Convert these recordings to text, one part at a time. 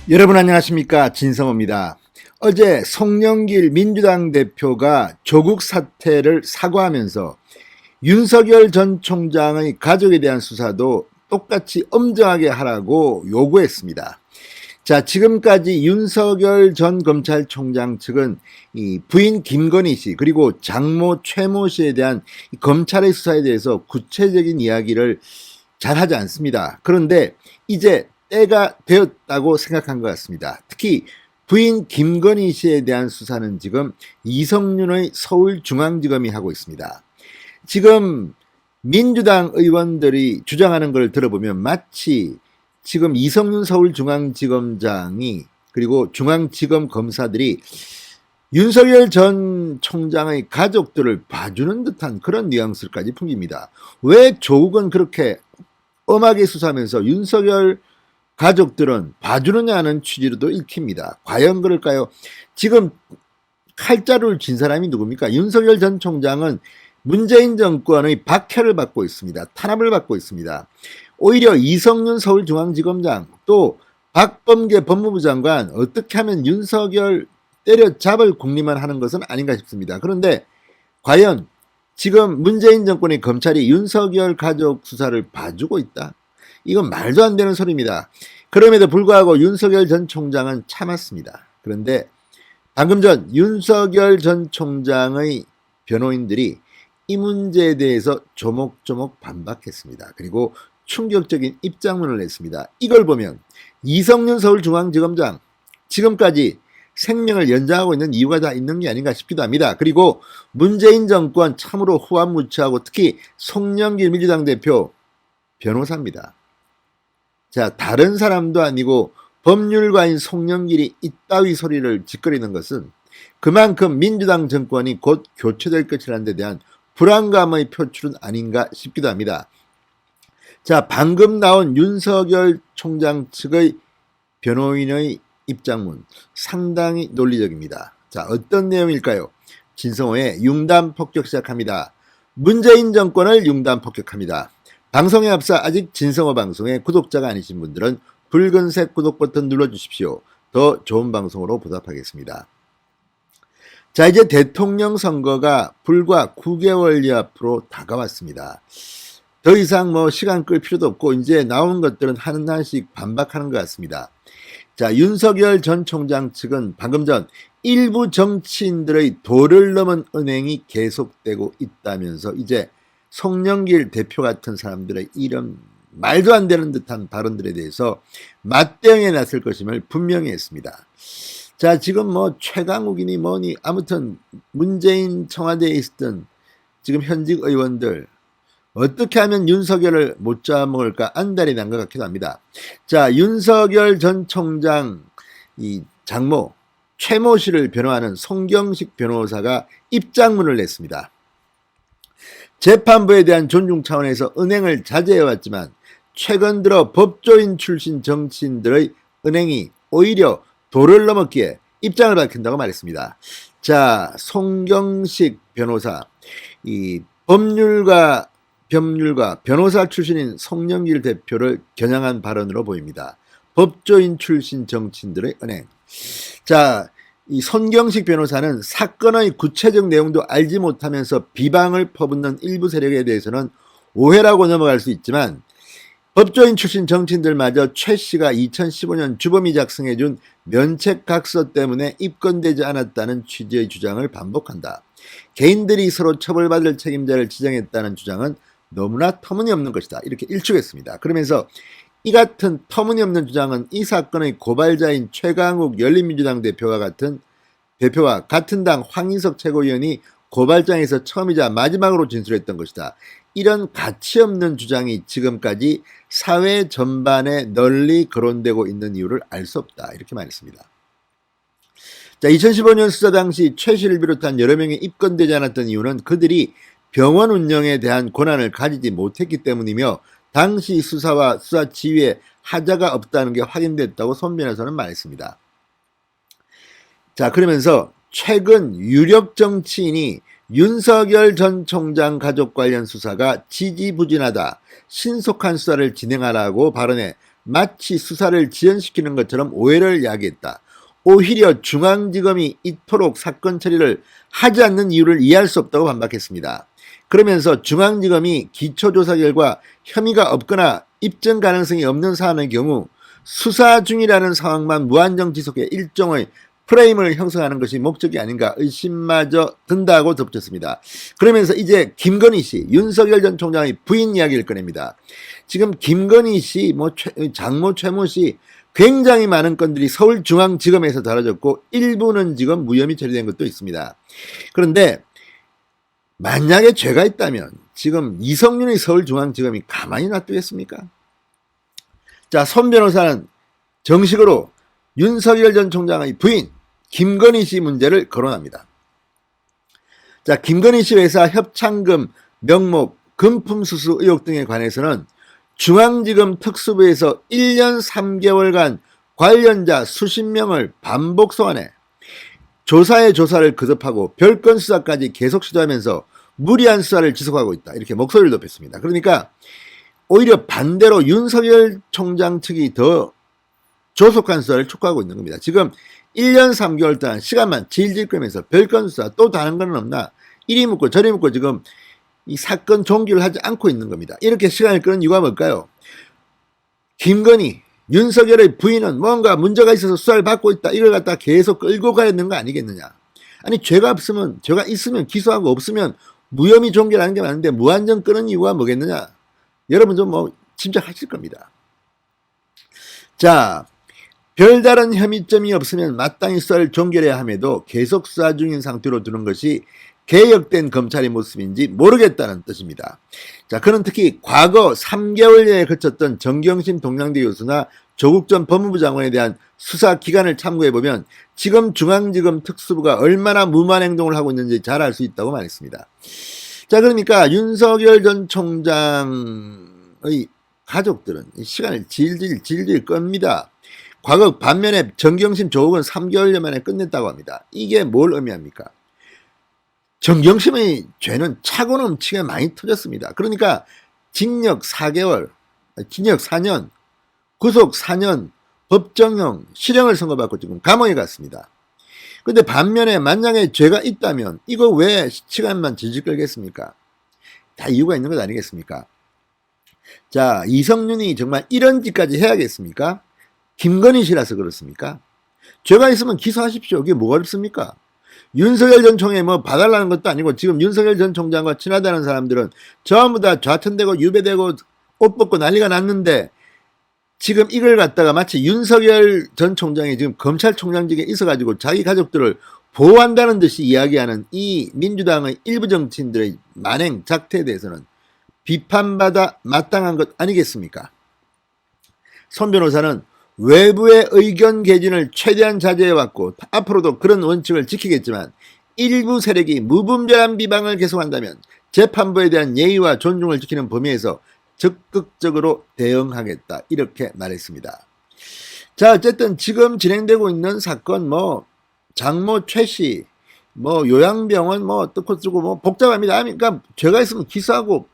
여러분 안녕하십니까, 진성호입니다. 어제 송영길 민주당 대표가 조국 사태를 사과하면서 윤석열 전 총장의 가족에 대한 수사도 똑같이 엄정하게 하라고 요구했습니다. 자, 지금까지 윤석열 전 검찰총장 측은 이 부인 김건희 씨 그리고 장모 최모 씨에 대한 검찰의 수사에 대해서 구체적인 이야기를 잘 하지 않습니다. 그런데 이제 때가 되었다고 생각한 것 같습니다. 특히 부인 김건희 씨에 대한 수사는 지금 이성윤의 서울중앙지검이 하고 있습니다. 지금 민주당 의원들이 주장하는 걸 들어보면 마치 지금 이성윤 서울중앙지검장이 그리고 중앙지검 검사들이 윤석열 전 총장의 가족들을 봐주는 듯한 그런 뉘앙스까지 풍깁니다. 왜 조국은 그렇게 엄하게 수사하면서 윤석열 가족들은 봐주느냐는 취지로도 읽힙니다. 과연 그럴까요? 지금 칼자루를 진 사람이 누굽니까? 윤석열 전 총장은 문재인 정권의 박해를 받고 있습니다. 탄압을 받고 있습니다. 오히려 이성윤 서울중앙지검장 또 박범계 법무부 장관 어떻게 하면 윤석열 때려잡을 궁리만 하는 것은 아닌가 싶습니다. 그런데 과연 지금 문재인 정권의 검찰이 윤석열 가족 수사를 봐주고 있다? 이건 말도 안 되는 소리입니다. 그럼에도 불구하고 윤석열 전 총장은 참았습니다. 그런데 방금 전 윤석열 전 총장의 변호인들이 이 문제에 대해서 조목조목 반박했습니다. 그리고 충격적인 입장문을 냈습니다. 이걸 보면 이성윤 서울중앙지검장 지금까지 생명을 연장하고 있는 이유가 다 있는 게 아닌가 싶기도 합니다. 그리고 문재인 정권 참으로 후한무치하고 특히 송영길 민주당 대표 변호사입니다. 자, 다른 사람도 아니고 법률가인 송영길이 이따위 소리를 짓거리는 것은 그만큼 민주당 정권이 곧 교체될 것이라는 데 대한 불안감의 표출은 아닌가 싶기도 합니다. 자, 방금 나온 윤석열 총장 측의 변호인의 입장문 상당히 논리적입니다. 자, 어떤 내용일까요? 진성호의 융단 폭격 시작합니다. 문재인 정권을 융단 폭격합니다. 방송에 앞서 아직 진성호 방송의 구독자가 아니신 분들은 붉은색 구독 버튼 눌러주십시오. 더 좋은 방송으로 보답하겠습니다. 자, 이제 대통령 선거가 불과 9개월여 앞으로 다가왔습니다. 더 이상 시간 끌 필요도 없고 이제 나오는 것들은 하나씩 반박하는 것 같습니다. 자, 윤석열 전 총장 측은 방금 전 일부 정치인들의 도를 넘은 은행이 계속되고 있다면서 이제 송영길 대표 같은 사람들의 이런 말도 안 되는 듯한 발언들에 대해서 맞대응에 나설 것임을 분명히 했습니다. 자, 지금 최강욱이니 뭐니 아무튼 문재인 청와대에 있었던 지금 현직 의원들 어떻게 하면 윤석열을 못 잡아먹을까 안달이 난 것 같기도 합니다. 자, 윤석열 전 총장 이 장모 최모 씨를 변호하는 송경식 변호사가 입장문을 냈습니다. 재판부에 대한 존중 차원에서 은행을 자제해왔지만 최근 들어 법조인 출신 정치인들의 은행이 오히려 도를 넘었기에 입장을 밝힌다고 말했습니다. 자, 송경식 변호사, 이 법률가 변호사 출신인 송영길 대표를 겨냥한 발언으로 보입니다. 법조인 출신 정치인들의 은행. 자, 이 손경식 변호사는 사건의 구체적 내용도 알지 못하면서 비방을 퍼붓는 일부 세력에 대해서는 오해라고 넘어갈 수 있지만 법조인 출신 정치인들마저 최 씨가 2015년 주범이 작성해준 면책각서 때문에 입건되지 않았다는 취지의 주장을 반복한다. 개인들이 서로 처벌받을 책임자를 지정했다는 주장은 너무나 터무니없는 것이다. 이렇게 일축했습니다. 그러면서 이 같은 터무니없는 주장은 이 사건의 고발자인 최강욱 열린민주당 대표와 같은 당 황인석 최고위원이 고발장에서 처음이자 마지막으로 진술했던 것이다. 이런 가치없는 주장이 지금까지 사회 전반에 널리 거론되고 있는 이유를 알 수 없다. 이렇게 말했습니다. 자, 2015년 수사 당시 최 씨를 비롯한 여러 명이 입건되지 않았던 이유는 그들이 병원 운영에 대한 권한을 가지지 못했기 때문이며 당시 수사와 수사 지휘에 하자가 없다는 게 확인됐다고 손 변호사는 말했습니다. 자, 그러면서 최근 유력 정치인이 윤석열 전 총장 가족 관련 수사가 지지부진하다, 신속한 수사를 진행하라고 발언해 마치 수사를 지연시키는 것처럼 오해를 야기했다. 오히려 중앙지검이 이토록 사건 처리를 하지 않는 이유를 이해할 수 없다고 반박했습니다. 그러면서 중앙지검이 기초조사 결과 혐의가 없거나 입증 가능성이 없는 사안의 경우 수사 중이라는 상황만 무한정 지속해 일종의 프레임을 형성하는 것이 목적이 아닌가 의심마저 든다고 덧붙였습니다. 그러면서 이제 김건희 씨, 윤석열 전 총장의 부인 이야기를 꺼냅니다. 지금 김건희 씨, 장모 최모 씨 굉장히 많은 건들이 서울중앙지검에서 다뤄졌고 일부는 지금 무혐의 처리된 것도 있습니다. 그런데 만약에 죄가 있다면 지금 이성윤의 서울중앙지검이 가만히 놔두겠습니까? 자, 손 변호사는 정식으로 윤석열 전 총장의 부인 김건희 씨 문제를 거론합니다. 자, 김건희 씨 회사 협찬금, 명목, 금품수수 의혹 등에 관해서는 중앙지검 특수부에서 1년 3개월간 관련자 수십 명을 반복 소환해 조사에 조사를 거듭하고 별건 수사까지 계속 시도하면서 무리한 수사를 지속하고 있다. 이렇게 목소리를 높였습니다. 그러니까 오히려 반대로 윤석열 총장 측이 더 조속한 수사를 촉구하고 있는 겁니다. 지금 1년 3개월 동안 시간만 질질 끌면서 별건 수사 또 다른 건 없나 이리 묻고 저리 묻고 지금 이 사건 종결을 하지 않고 있는 겁니다. 이렇게 시간을 끄는 이유가 뭘까요? 김건희, 윤석열의 부인은 뭔가 문제가 있어서 수사를 받고 있다. 이걸 갖다 계속 끌고 가야 되는 거 아니겠느냐. 아니 죄가 있으면 기소하고 없으면 무혐의 종결하는 게 맞는데 무한정 끄는 이유가 뭐겠느냐. 여러분 좀 짐작하실 겁니다. 자, 별다른 혐의점이 없으면 마땅히 수사를 종결해야 함에도 계속 수사 중인 상태로 두는 것이 개혁된 검찰의 모습인지 모르겠다는 뜻입니다. 자, 그는 특히 과거 3개월여에 거쳤던 정경심 동양대 교수나 조국 전 법무부 장관에 대한 수사 기간을 참고해보면 지금 중앙지검 특수부가 얼마나 무모한 행동을 하고 있는지 잘 알 수 있다고 말했습니다. 자, 그러니까 윤석열 전 총장의 가족들은 시간을 질질 끕니다. 과거 반면에 정경심 조국은 3개월여 만에 끝냈다고 합니다. 이게 뭘 의미합니까? 정경심의 죄는 차고 넘치게 많이 터졌습니다. 그러니까 징역 4개월, 징역 4년, 구속 4년, 법정형, 실형을 선고받고 지금 감옥에 갔습니다. 근데 반면에 만약에 죄가 있다면 이거 왜 시간만 질질 끌겠습니까? 다 이유가 있는 것 아니겠습니까? 자, 이성윤이 정말 이런 짓까지 해야겠습니까? 김건희 씨라서 그렇습니까? 죄가 있으면 기소하십시오. 그게 뭐가 어렵습니까? 윤석열 전 총장이 봐달라는 것도 아니고 지금 윤석열 전 총장과 친하다는 사람들은 전부 다 좌천되고 유배되고 옷 벗고 난리가 났는데 지금 이걸 갖다가 마치 윤석열 전 총장이 지금 검찰총장직에 있어가지고 자기 가족들을 보호한다는 듯이 이야기하는 이 민주당의 일부 정치인들의 만행 작태에 대해서는 비판받아 마땅한 것 아니겠습니까? 손 변호사는 외부의 의견 개진을 최대한 자제해왔고 앞으로도 그런 원칙을 지키겠지만 일부 세력이 무분별한 비방을 계속한다면 재판부에 대한 예의와 존중을 지키는 범위에서 적극적으로 대응하겠다. 이렇게 말했습니다. 자, 어쨌든 지금 진행되고 있는 사건 장모 최씨 요양병원 뜯고 쓰고 복잡합니다. 그러니까 죄가 있으면 기소하고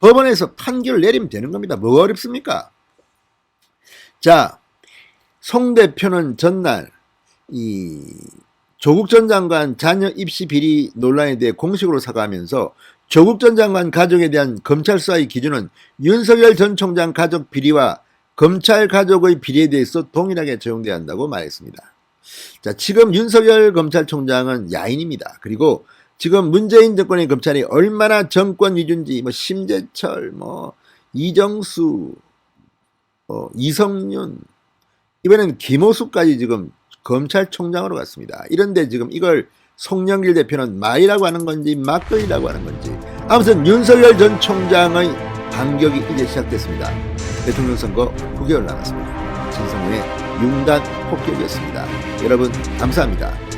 법원에서 판결을 내리면 되는 겁니다. 뭐가 어렵습니까? 자, 송 대표는 전날 이 조국 전 장관 자녀 입시 비리 논란에 대해 공식으로 사과하면서 조국 전 장관 가족에 대한 검찰 수사의 기준은 윤석열 전 총장 가족 비리와 검찰 가족의 비리에 대해서 동일하게 적용돼야 한다고 말했습니다. 자, 지금 윤석열 검찰총장은 야인입니다. 그리고 지금 문재인 정권의 검찰이 얼마나 정권 위주인지 심재철, 이정수, 이성윤, 이번에는 김호수까지 지금 검찰총장으로 갔습니다. 이런데 지금 이걸 송영길 대표는 말이라고 하는 건지 막걸리라고 하는 건지 아무튼 윤석열 전 총장의 반격이 이제 시작됐습니다. 대통령 선거 9개월 남았습니다. 진성호의 융단 폭격이었습니다. 여러분 감사합니다.